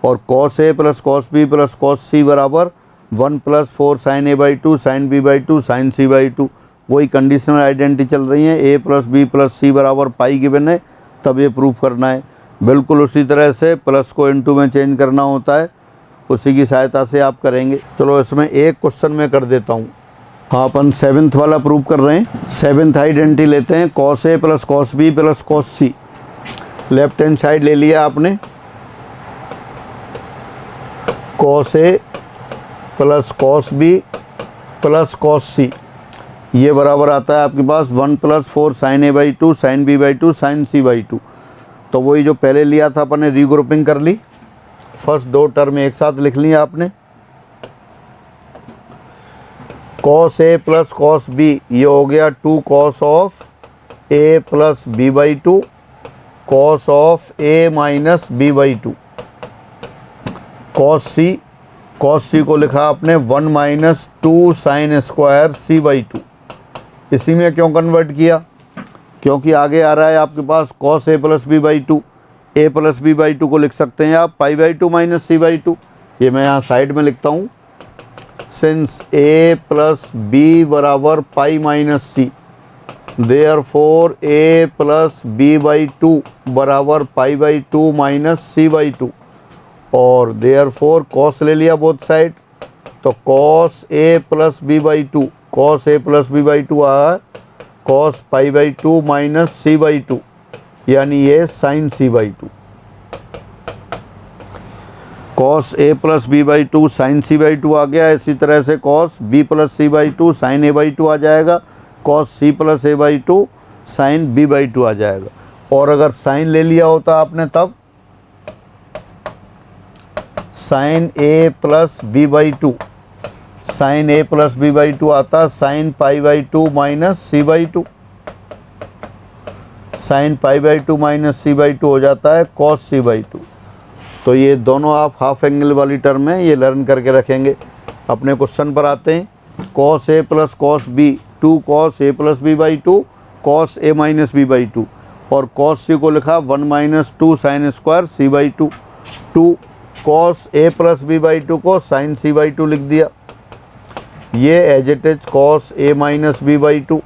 और cos a plus cos b plus cos c बराबर 1 plus 4 sine a by 2 sine b by 2 sine c by 2। वही conditional identity चल रही है, a plus b plus c बराबर पाई given है, तब ये प्रूफ करना है। बिल्कुल उसी तरह से प्लस को इनटू में चेंज करना होता है, उसी की सहायता से आप करेंगे। चलो इसमें एक क्वेश्चन मैं कर देता हूँ। हाँ, अपन 7th वाला प्रूव कर रहे हैं। 7th आइडेंटिटी लेते हैं, cos A plus cos B plus cos C. Left hand side ले लिया आपने, cos A plus cos B plus cos C, ये बराबर आता है आपके पास 1 + 4 sin a by 2 sin b by 2 sin c by 2। तो वही जो पहले लिया था अपन ने रीग्रुपिंग कर ली। फर्स्ट दो टर्म एक साथ लिख लिया आपने। Cos A plus cos B, ये हो गया 2 cos of A plus B by 2 cos of A minus B by 2। Cos C को लिखा आपने 1 - 2 sin स्क्वायर सी बाई 2। इसी में क्यों कन्वर्ट किया? क्योंकि आगे आ रहा है आपके पास cos a plus B by 2। A plus B by 2 को लिख सकते हैं आप pi by 2 minus c by 2। ये मैं यहाँ साइड में लिखता हूँ। सिंस a प्लस बी बराबर pi minus C, therefore a plus B by 2 बराबर pi by 2 minus c by 2। और देयरफॉर cos ले लिया बोथ साइड, तो cos a plus B by 2, cos a plus B by 2 आया cos pi by 2 minus c by 2, यानी ये sine C by 2। cos a plus B by 2 sine C by 2 आ गया। इसी तरह से cos b plus c by 2 sine a by 2 आ जाएगा, cos c plus a by 2 sine b by 2 आ जाएगा। और अगर साइन ले लिया होता आपने तब sine a plus B by 2, sine a plus B by 2 आता sine pi by 2 minus c by 2। Sine pi by 2 minus c by 2 हो जाता है cos सी बाई 2। तो ये दोनों आप हाफ एंगल वाली टर्म है, ये लर्न करके रखेंगे। अपने क्वेश्चन पर आते हैं। cos a plus cos b 2 cos a plus B by 2 cos a minus B by 2। और cos c को लिखा 1 - 2 sin square c by 2। 2 cos a plus B by 2 को sin c बाई 2 लिख दिया। ये as it is cos a minus B by 2,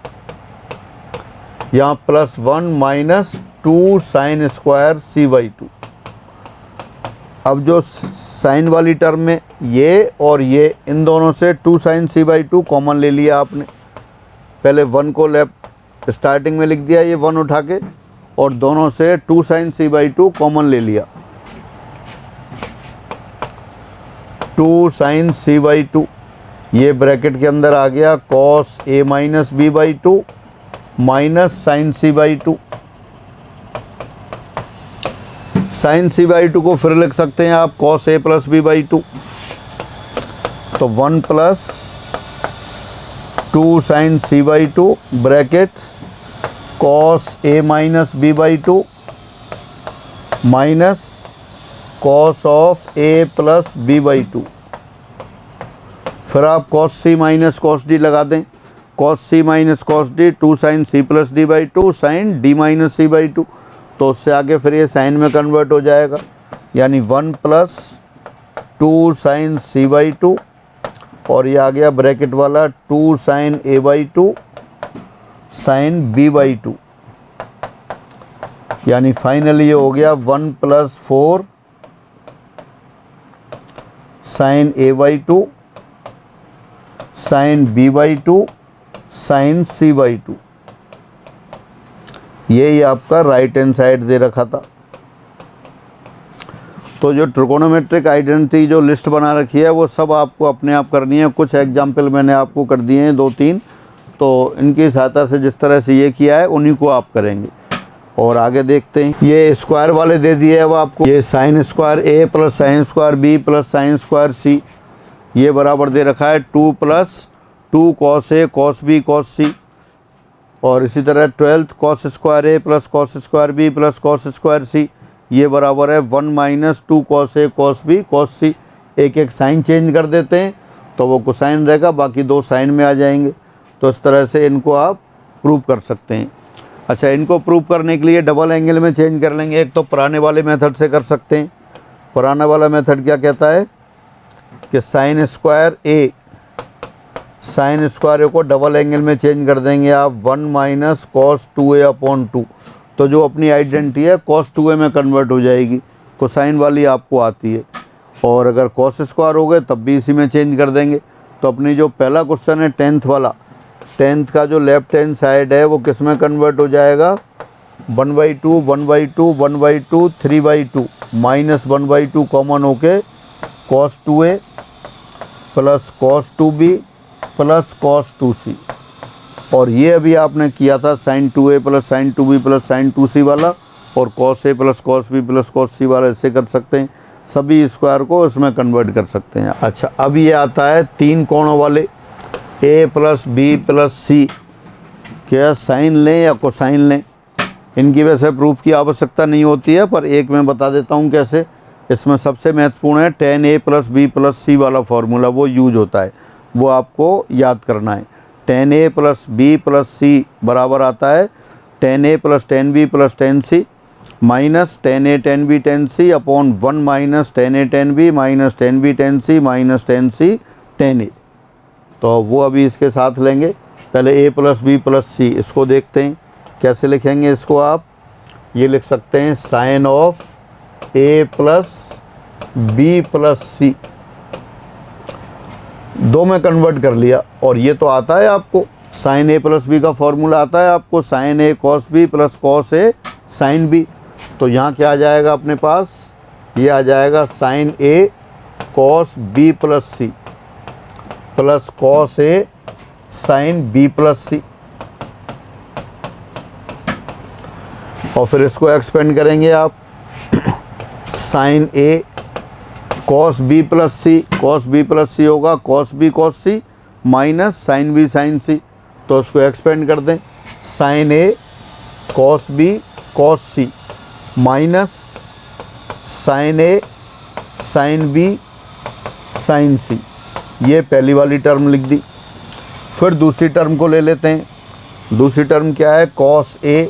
यहाँ +1 - 2 sin square c by 2। अब जो साइन वाली टर्म में ये और ये, इन दोनों से 2 sin सी बाई 2 कॉमन ले लिया आपने। पहले 1 को लेफ्ट स्टार्टिंग में लिख दिया, ये 1 उठा के, और दोनों से 2 sin सी बाई 2 कॉमन ले लिया। 2 sin सी बाई 2, ये ब्रैकेट के अंदर आ गया cos a minus B by 2 minus sine C by 2। Sine C by 2 को फिर लिख सकते हैं आप cos a plus B by 2। तो 1 + 2 sin C by 2 bracket cos a minus B by 2 minus cos of a plus B by 2। फिर आप cos c minus cos d लगा दें। cos c minus cos d 2 sin c plus d by 2 sin d minus c by 2। तो उससे आगे फिर ये sign में कन्वर्ट हो जाएगा, यानी 1 + 2 sin c बाई 2, और ये आ गया ब्रैकेट वाला 2 sin a by 2 sin b by 2, यानी फाइनली ये हो गया 1 + 4 sin a by 2 sin b by 2 sin c by 2। ये आपका राइट हैंड साइड दे रखा था। तो जो ट्रिकोनोमेट्रिक आइडेंटिटी जो लिस्ट बना रखी है वो सब आपको अपने आप करनी है। कुछ एग्जाम्पल मैंने आपको कर दिए हैं 2-3, तो इनकी सहायता से जिस तरह से ये किया है उन्हीं को आप करेंगे। और आगे देखते हैं, ये स्क्वायर वाले दे दिए है वो आपको। ये sine square a plus sine square b plus sine square c, ये बराबर दे रखा है 2 + 2 cos a cos b cos c। और इसी तरह 12th cos square a plus cos square b plus cos square c, ये बराबर है 1 - 2 cos a cos b cos c। एक एक साइन चेंज कर देते हैं तो वो कोसाइन रहेगा, बाकी 2 साइन में आ जाएंगे। तो इस तरह से इनको आप प्रूव कर सकते हैं। अच्छा, इनको प्रूव करने के लिए डबल एंगल में चेंज कर लेंगे। एक तो पुराने वाले मेथड से कर सकते हैं। पुराना वाला मेथड क्या कहता है कि sine square a, sine square को डबल एंगल में चेंज कर देंगे आप 1 - cos 2a/2। तो जो अपनी आइडेंटिटी है cos 2a में कन्वर्ट हो जाएगी, कोसाइन वाली आपको आती है। और अगर कॉस स्क्वायर हो गए तब भी इसी में चेंज कर देंगे। तो अपनी जो पहला क्वेश्चन है 10th वाला, 10th का जो लेफ्ट हैंड साइड है वो किस में कन्वर्ट हो जाएगा, 1/2 1/2 1/2 3/2 माइनस 1/2 कॉमन होके cos 2a plus cos 2b plus cos 2c। और ये अभी आपने किया था sin 2a plus sin 2b plus sin 2c वाला, और cos a plus cos b plus cos c वाला इससे कर सकते हैं। सभी स्क्वायर को इसमें कन्वर्ट कर सकते हैं। अच्छा, अब ये आता है 3 कोणों वाले a plus b plus c, क्या साइन लें या कोसाइन लें। इनकी वैसे प्रूफ की आवश्यकता नहीं होती है, पर एक मैं बता देता हूँ कैसे। इसमें सबसे महत्वपूर्ण है tan a plus b plus c वाला फार्मूला, वो यूज होता है, वो आपको याद करना है। tan a plus b plus c बराबर आता है tan a plus tan b plus tan c minus tan a tan b tan c upon 1 minus tan a tan b minus tan b tan c minus tan c tan a। तो वो अभी इसके साथ लेंगे। पहले a plus b plus c, इसको देखते हैं कैसे लिखेंगे। इसको आप ये लिख सकते हैं sine of a plus b plus c, दो में कन्वर्ट कर लिया। और ये तो आता है आपको साइन a प्लस b का फॉर्मूला आता है आपको, sine a cos b plus cos a sine b। तो यहाँ क्या आ जाएगा अपने पास, ये आ जाएगा sine a cos b plus c plus cos a sine b plus c। और फिर इसको एक्सपेंड करेंगे आप, sine a cos b plus c, cos b plus c होगा cos b cos c minus sine b sine c। तो उसको expand कर दें, sine a cos b cos c minus sine a sine b sine c। ये पहली वाली term लिख दी। फिर दूसरी टर्म को ले लेते हैं। दूसरी टर्म क्या है, cos a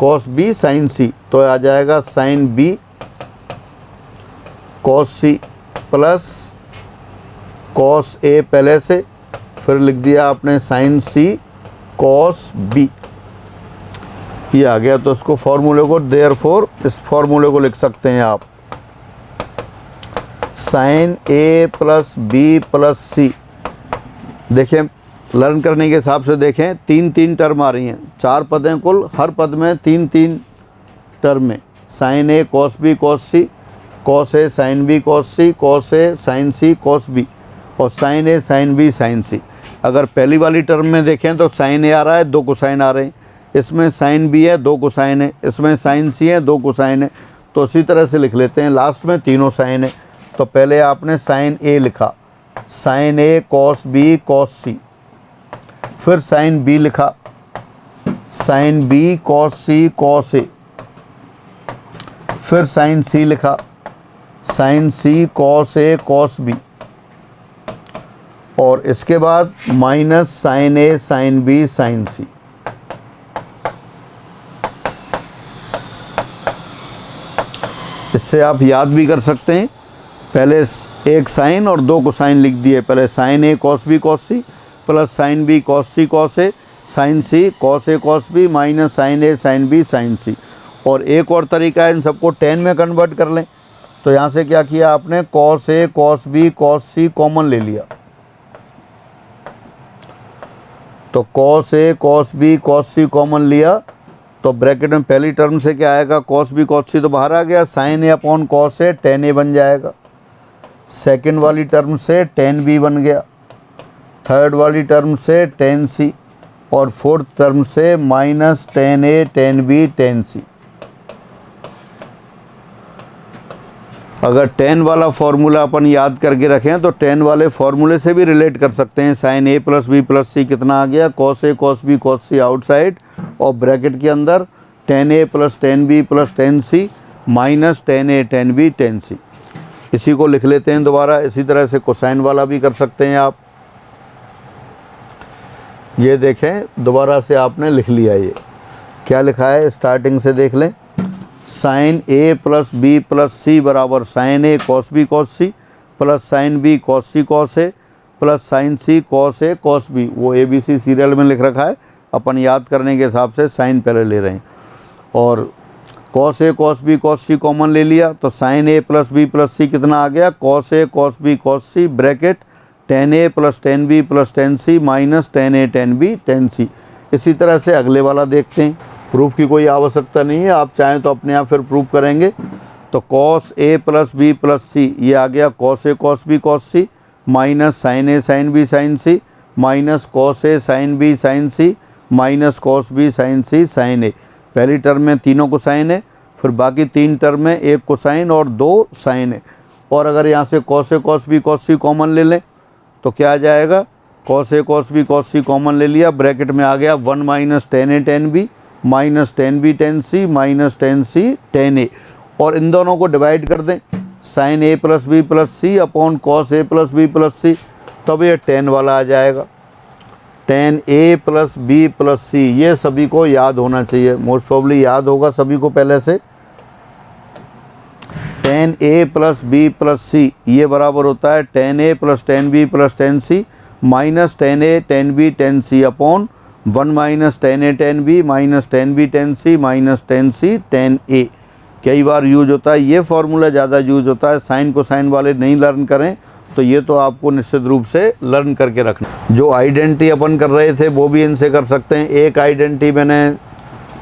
cos b sine c। तो आ जाएगा sine b cos c plus cos a पहले से, फिर लिख दिया आपने साइन c कॉस b, ये आ गया। तो इसको फॉर्मूले को, देयरफॉर इस फॉर्मूले को लिख सकते हैं आप, sine a plus b plus c। देखें लर्न करने के हिसाब से देखें, 3 टर्म आ रही हैं, 4 पद हैं कुल, हर पद में 3 टर्म में sine a cos b cos c, cos a sine b cos c, cos a sine c cos b, और sine a sine b sine c। अगर पहली वाली टर्म में देखें तो साइन a आ रहा है, 2 कोसाइन आ रहे हैं, इसमें साइन b है 2 कोसाइन है, इसमें साइन c है 2 कोसाइन है। तो इसी तरह से लिख लेते हैं, लास्ट में तीनों साइन है। तो पहले आपने साइन a लिखा, sine a cos b cos c, फिर साइन b लिखा, sine b cos c cos a, फिर साइन c लिखा, sine c cos a cos b, और इसके बाद minus sine a sine b sine c। इससे आप याद भी कर सकते हैं, पहले एक साइन और 2 कोसाइन लिख दिए। पहले sine a cos b cos c plus sine b cos c cos a sine c cos a cos b minus sine a sine b sine c। और एक और तरीका है, इन सबको 10 में कन्वर्ट कर लें। तो यहाँ से क्या किया आपने, cos a cos b cos c common ले लिया। तो cos a cos b cos c common लिया, तो ब्रैकेट में पहली टर्म से क्या आएगा, कॉस b कॉस c तो बाहर आ गया, sine a upon cos a tan a बन जाएगा। सेकेंड वाली टर्म से टेन b बन गया, थर्ड वाली टर्म से टेन c, और फोर्थ टर्म से minus tan a tan b tan c। अगर 10 वाला फॉर्मूला अपन याद करके रखें तो 10 वाले फॉर्मूले से भी रिलेट कर सकते हैं। Sine a plus b plus c कितना आ गया, cos a cos b cos c outside, और ब्रैकेट के अंदर tan a plus tan b plus tan c minus tan a tan b tan c। इसी को लिख लेते हैं दोबारा। इसी तरह से कोसाइन वाला भी कर सकते हैं आप। ये देखें दोबारा से आपने लिख लिया, ये क्या लिखा है स्टार्टिंग से देख लें। Sine a plus b plus c बराबर sine a cos b cos c plus sine b cos c cos a plus sine c cos a cos b। वो a b c सीरियल में लिख रखा है, अपन याद करने के हिसाब से साइन पहले ले रहे हैं। और cos A cos B cos C common ले लिया तो sine A plus B plus C कितना आ गया, cos A cos B cos C bracket tan A plus ten B plus ten C minus tan A ten B ten सी। इसी तरह से अगले वाला देखते हैं। प्रूफ की कोई आवश्यकता नहीं है, आप चाहें तो अपने आप फिर प्रूफ करेंगे। तो cos A plus B plus C ये आ गया cos A cos B cos C minus sign A sine B sine C minus cos A sine B sine C minus cos B sine C sign ए। पहली term में तीनों cosine है, फिर बाकी तीन टर्म में एक कोसाइन और दो साइन है। और अगर यहाँ से cos A cos B cos C common ले लें तो क्या आ जाएगा, cos A cos B cos C common ले लिया, ब्रैकेट में आ गया 1 minus tan A ten B minus tan B ten C minus tan C ten A. और इन दोनों को डिवाइड कर दें, sine A plus B plus C upon cos A plus B plus C, तब ये टेन वाला आ जाएगा, टेन ए प्लस बी प्लस सी। ये सभी को याद होना चाहिए, मोस्ट प्रॉब्ली याद होगा सभी को पहले से। टेन ए प्लस बी प्लस सी ये बराबर होता है tan A plus ten B plus ten C minus tan A ten B ten C upon 1 minus tan A ten B minus tan B ten C minus tan C ten A. कई बार use होता है, ये formula ज़्यादा use होता है, sign को sign वाले नहीं लर्न करें तो ये तो आपको निश्चित रूप से लर्न करके रखना। जो आइडेंटिटी अपन कर रहे थे वो भी इनसे कर सकते हैं। एक आइडेंटिटी मैंने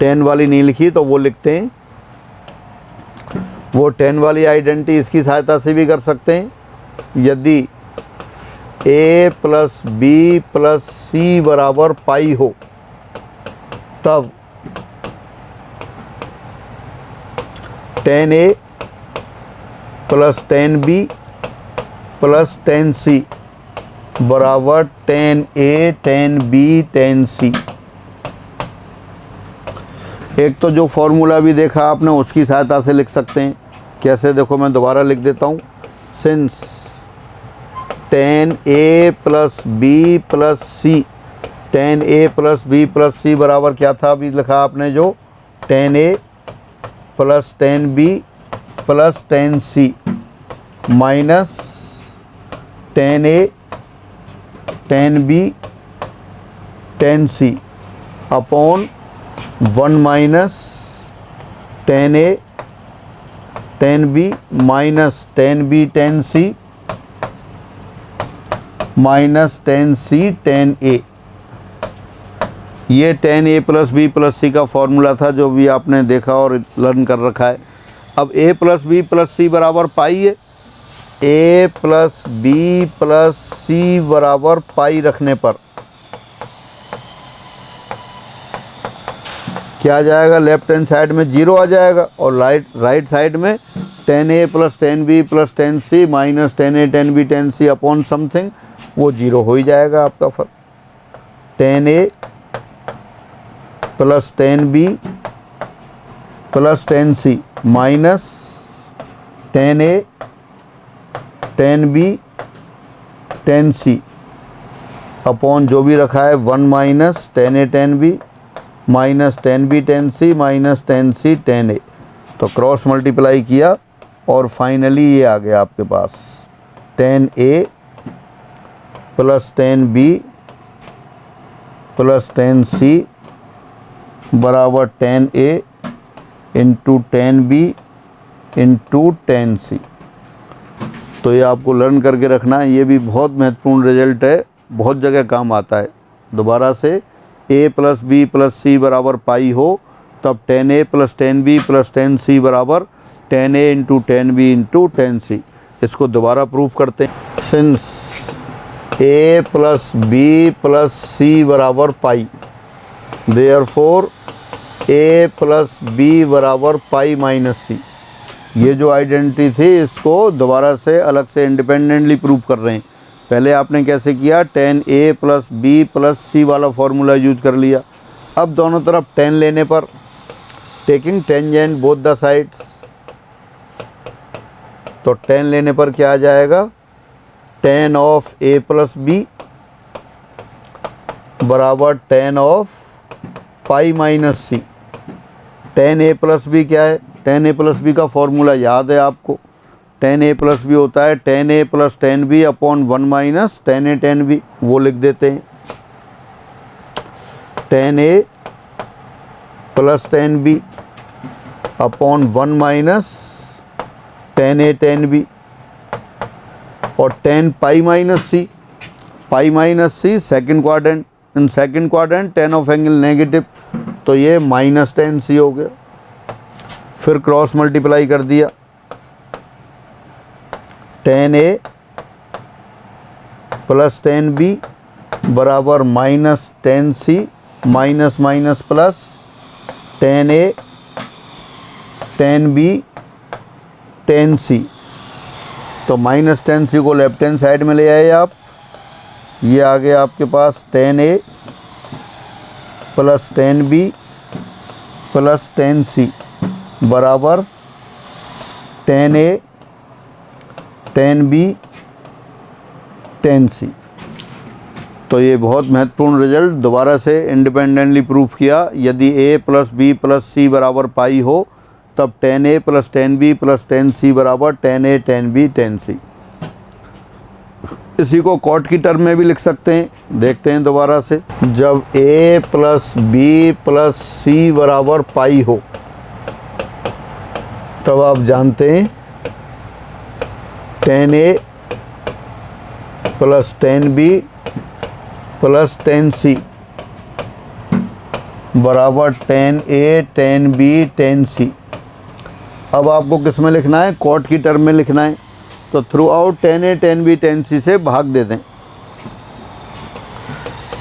10 वाली नहीं लिखी तो वो लिखते हैं, वो 10 वाली आइडेंटिटी इसकी सहायता से भी कर सकते हैं। यदि a प्लस बी प्लस सी बराबर पाई हो तब 10a plus 10b plus 10c बराबर 10a 10b 10c। एक तो जो फॉर्मूला भी देखा आपने उसकी सहायता से लिख सकते हैं। कैसे, देखो मैं दोबारा लिख देता हूँ। Since 10a plus B plus C, 10a plus B plus सी बराबर क्या था, अभी लिखा आपने जो 10a plus 10b plus 10c minus 10a 10b 10c upon 1 minus 10a 10b minus 10b 10c minus 10c 10a। ये 10a प्लस बी प्लस सी का formula था जो भी आपने देखा और लर्न कर रखा है। अब a प्लस बी प्लस सी बराबर पाई है, a प्लस बी प्लस सी बराबर पाई रखने पर क्या आ जाएगा, लेफ्ट हैंड साइड में 0 आ जाएगा और राइट साइड में 10a plus 10b plus 10c minus 10a 10b 10c upon something, वो 0 हो ही जाएगा आपका फर्क। 10a plus 10b plus 10c minus 10a 10b 10c upon जो भी रखा है 1 minus 10a 10b minus 10b 10c minus 10c 10a। तो क्रॉस मल्टीप्लाई किया और फाइनली ये आ गया आपके पास 10a plus 10b plus 10c बराबर 10a into 10b into 10c। तो ये आपको लर्न करके रखना है, ये भी बहुत महत्वपूर्ण रिजल्ट है, बहुत जगह काम आता है। दोबारा से a प्लस बी प्लस सी बराबर पाई हो तब 10a plus 10b plus 10c बराबर 10a into 10b into 10c। इसको दोबारा प्रूफ करते हैं। Since a plus B plus सी बराबर pi, therefore a plus B बराबर पाई माइनस सी। ये जो आइडेंटिटी थी इसको दोबारा से अलग से इंडिपेंडेंटली प्रूफ कर रहे हैं। पहले आपने कैसे किया, 10a प्लस बी प्लस सी वाला फॉर्मूला यूज कर लिया। अब दोनों तरफ 10 लेने पर taking tangent both the sides, तो 10 लेने पर क्या आ जाएगा, 10 ऑफ a प्लस बी बराबर 10 of pi minus c. 10a plus b क्या है, 10a प्लस बी का फॉर्मूला याद है आपको, 10a प्लस बी होता है 10a plus 10b upon 1 minus 10a 10b, वो लिख देते हैं। 10a plus 10b upon 1 minus tan ए टेन बी, और tan pi minus C second quadrant, in second quadrant tan of angle negative, तो ये minus tan सी हो गया। फिर क्रॉस मल्टीप्लाई कर दिया, टेन ए प्लस टेन बी बराबर minus tan C, minus minus plus ten ए ten B ten c, तो minus tan c को लेफ्ट हैंड साइड में ले आए आप। ये आ गया आपके पास टेन ए plus ten B plus ten c बराबर टेन ए टेन बी टेन सी। तो ये बहुत महत्वपूर्ण रिजल्ट दोबारा से इंडिपेंडेंटली प्रूफ किया। यदि a प्लस बी प्लस सी बराबर पाई हो तब टेन ए plus ten B plus ten c बराबर टेन ए टेन बी टेन सी। इसी को कॉट की टर्म में भी लिख सकते हैं। देखते हैं दोबारा से, जब a प्लस बी प्लस सी बराबर पाई हो तब आप जानते हैं टेन ए plus ten B plus ten c बराबर टेन ए टेन बी टेन सी। अब आपको किस में लिखना है? कॉट की टर्म में लिखना है। तो थ्रू आउट टेन ए टेन बी टेन सी से भाग दे दें,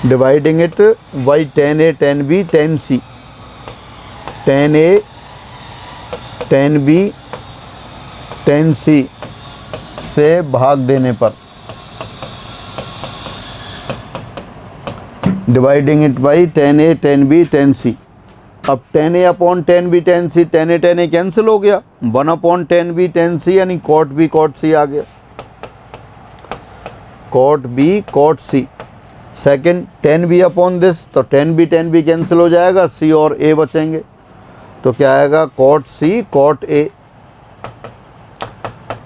dividing it by ten A ten B ten C. Ten A ten B ten c से भाग देने पर, dividing it by ten A ten B ten c. अब ten a upon ten B ten C, ten a cancel हो गया, one upon ten B ten c यानी cot b cot c आ गया, cot b cot c. Second tan b upon this, तो tan b cancel हो जाएगा, c और a बचेंगे, तो क्या आएगा? Cot c cot a.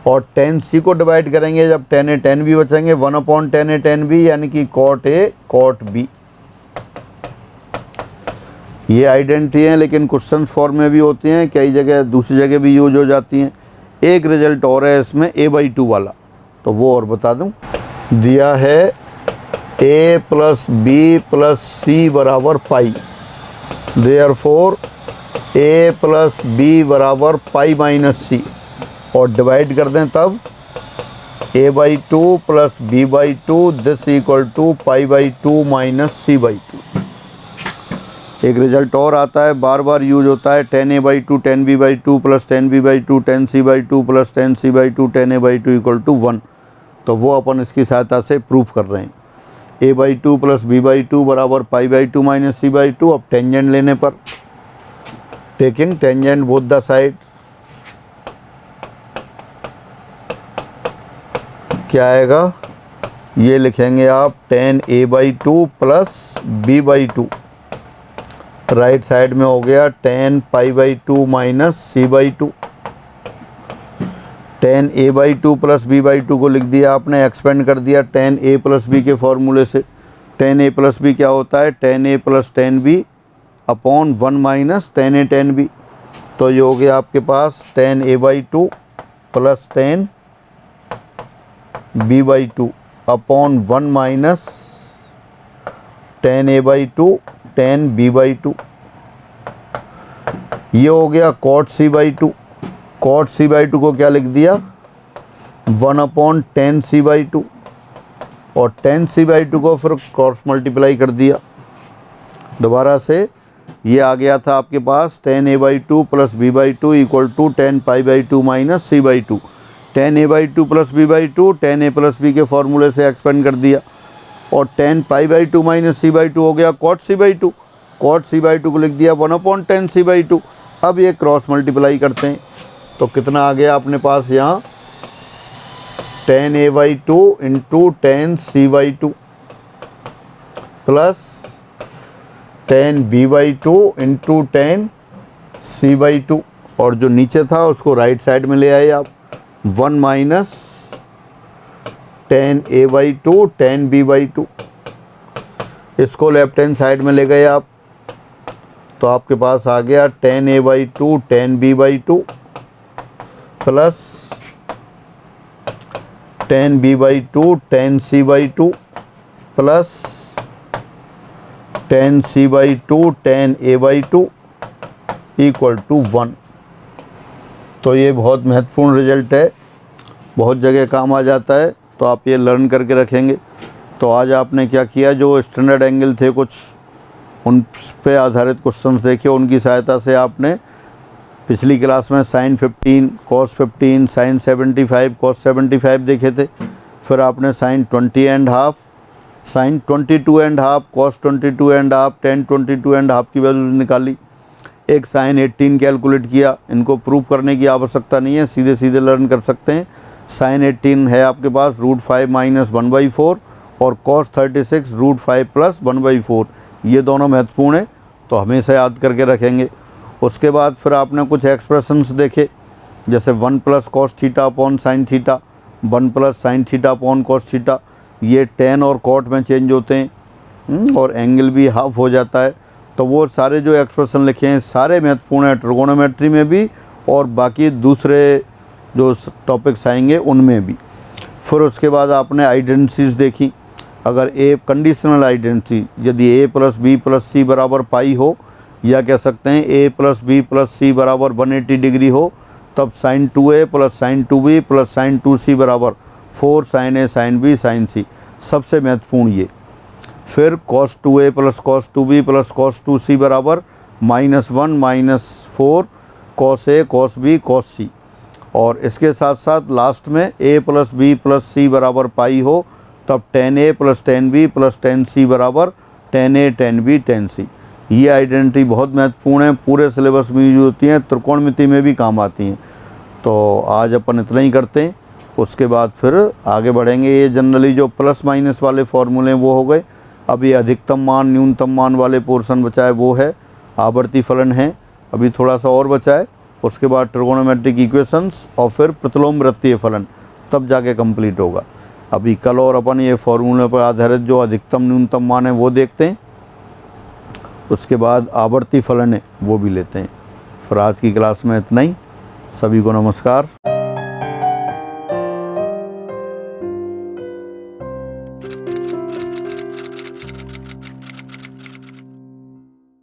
और टेन सी को डिवाइड करेंगे जब टेन ए टेन बी बचेंगे, वन अपॉन टेन ए टेन बी यानी कि कॉट ए कॉट बी। ये आइडेंटिटी हैं लेकिन क्वेश्चन फॉर्म में भी होती हैं, कई जगह दूसरी जगह भी यूज हो जाती हैं। एक रिजल्ट और है इसमें a/2 वाला, तो वो और बता दूं। दिया है a प्लस बी प्लस सी बराबर pi, therefore a plus B बराबर पाई माइनस सी, और डिवाइड कर दें तब a/2 plus b/2 this equal to पाई/2 माइनस c/2। एक रिजल्ट और आता है, बार बार यूज होता है, 10a/2 10b/2 plus 10b/2 10c/2 plus 10c/2 10a/2 equal to 1। तो वो अपन इसकी सहायता से प्रूफ कर रहे हैं। a/2 प्लस b/2 बराबर पाई/2 माइनस c/2। अब टेंजेंट लेने पर, taking tangent both the side, क्या आएगा? ये लिखेंगे आप 10a/2 plus b/2, right side में हो गया 10 पाई/2 minus c/2। 10a/2 plus b/2 को लिख दिया आपने, एक्सपेंड कर दिया 10a प्लस बी के फॉर्मूले से। 10a प्लस बी क्या होता है? 10a plus 10b upon 1 minus 10a 10b। तो ये हो गया आपके पास 10a/2 plus 10b/2 upon 1 minus 10a/2 10b/2। ये हो गया cot c/2। cot c/2 को क्या लिख दिया? 1 अपॉन 10c/2, और 10c/2 को फिर क्रॉस मल्टीप्लाई कर दिया दोबारा से। ये आ गया था आपके पास 10a/2 plus b/2 equal to 10 पाई/2 minus c/2। 10a/2 plus b/2 10a plus b के फॉर्मूले से एक्सपेंड कर दिया, और 10 पाई/2 माइनस c/2 हो गया cot c/2। cot c/2 को लिख दिया 1 अपॉन 10c/2। अब ये क्रॉस मल्टीप्लाई करते हैं तो कितना आ गया अपने पास यहाँ? 10a/2 into 10c/2 plus 10b/2 into 10c/2, और जो नीचे था उसको राइट साइड में ले आए आप। 1 माइनस 10a/2 10b/2, इसको लेफ्ट हैंड साइड में ले गए आप। तो आपके पास आ गया tan a/2 tan b/2 plus tan b/2 tan c/2 plus tan c/2 tan a/2 equal to 1। तो ये बहुत महत्वपूर्ण रिजल्ट है, बहुत जगह काम आ जाता है, तो आप ये लर्न करके रखेंगे। तो आज आपने क्या किया, जो स्टैंडर्ड एंगल थे कुछ उन पे आधारित क्वेश्चंस देखे, उनकी सहायता से आपने पिछली क्लास में sin 15 cos 15 sin 75 cos 75 देखे थे। फिर आपने sin 20.5 sin 22.5 cos 22.5 tan 22.5 की वैल्यू निकाली। एक sin 18 कैलकुलेट किया। इनको प्रूव करने की आवश्यकता नहीं है, सीधे सीधे लर्न कर सकते हैं। sin 18 है आपके पास √5 - 1/4 और cos 36 √5 + 1/4। ये दोनों महत्वपूर्ण है, तो हमेशा याद करके रखेंगे। उसके बाद फिर आपने कुछ एक्सप्रेशंस देखे, जैसे 1 + cos θ / sin θ, 1 + sin θ / cos θ। ये tan और cot में चेंज होते हैं और एंगल भी हाफ हो जाता है। तो वो सारे जो एक्सप्रेशन लिखे हैं सारे महत्वपूर्ण हैं, ट्रिगोनोमेट्री में भी और बाकी दूसरे जो टॉपिक्स आएंगे उनमें भी। फिर उसके बाद आपने आइडेंटिटीज़ देखी। अगर ए कंडीशनल आइडेंटिटी, यदि a + b + c बराबर पाई हो, या कह सकते हैं a + b + c बराबर 180 डिग्री हो, तब sin 2a + sin 2b + sin 2c बराबर 4 sin a sin b sin c, सबसे महत्वपूर्ण ये। फिर cos 2a + cos 2b + cos 2c बराबर -1 - 4 cos a cos b cos c। और इसके साथ साथ लास्ट में a + b + c बराबर पाई हो, तब tan a + tan b + tan c बराबर tan a tan b tan c। ये आइडेंटिटी बहुत महत्वपूर्ण है, पूरे सिलेबस में यूज होती हैं, त्रिकोणमिति में भी काम आती हैं। तो आज अपन इतना ही करते हैं, उसके बाद फिर आगे बढ़ेंगे। ये जनरली जो प्लस माइनस वाले फॉर्मूले वो हो गए। अब ये अधिकतम मान न्यूनतम मान वाले पोर्शन बचा है, वो है आवर्ती फलन है, अभी थोड़ा सा और बचा है। उसके बाद ट्रिगोनोमेट्रिक इक्वेशंस और फिर प्रतिलोम वृत्तीय फलन, तब जाके कंप्लीट होगा। अभी कल और अपन ये फॉर्मूले पर आधारित जो अधिकतम न्यूनतम मान है वो देखते हैं, उसके बाद आवर्ती फलन है वो भी लेते हैं। फिर आज की क्लास में इतना ही। सभी को नमस्कार।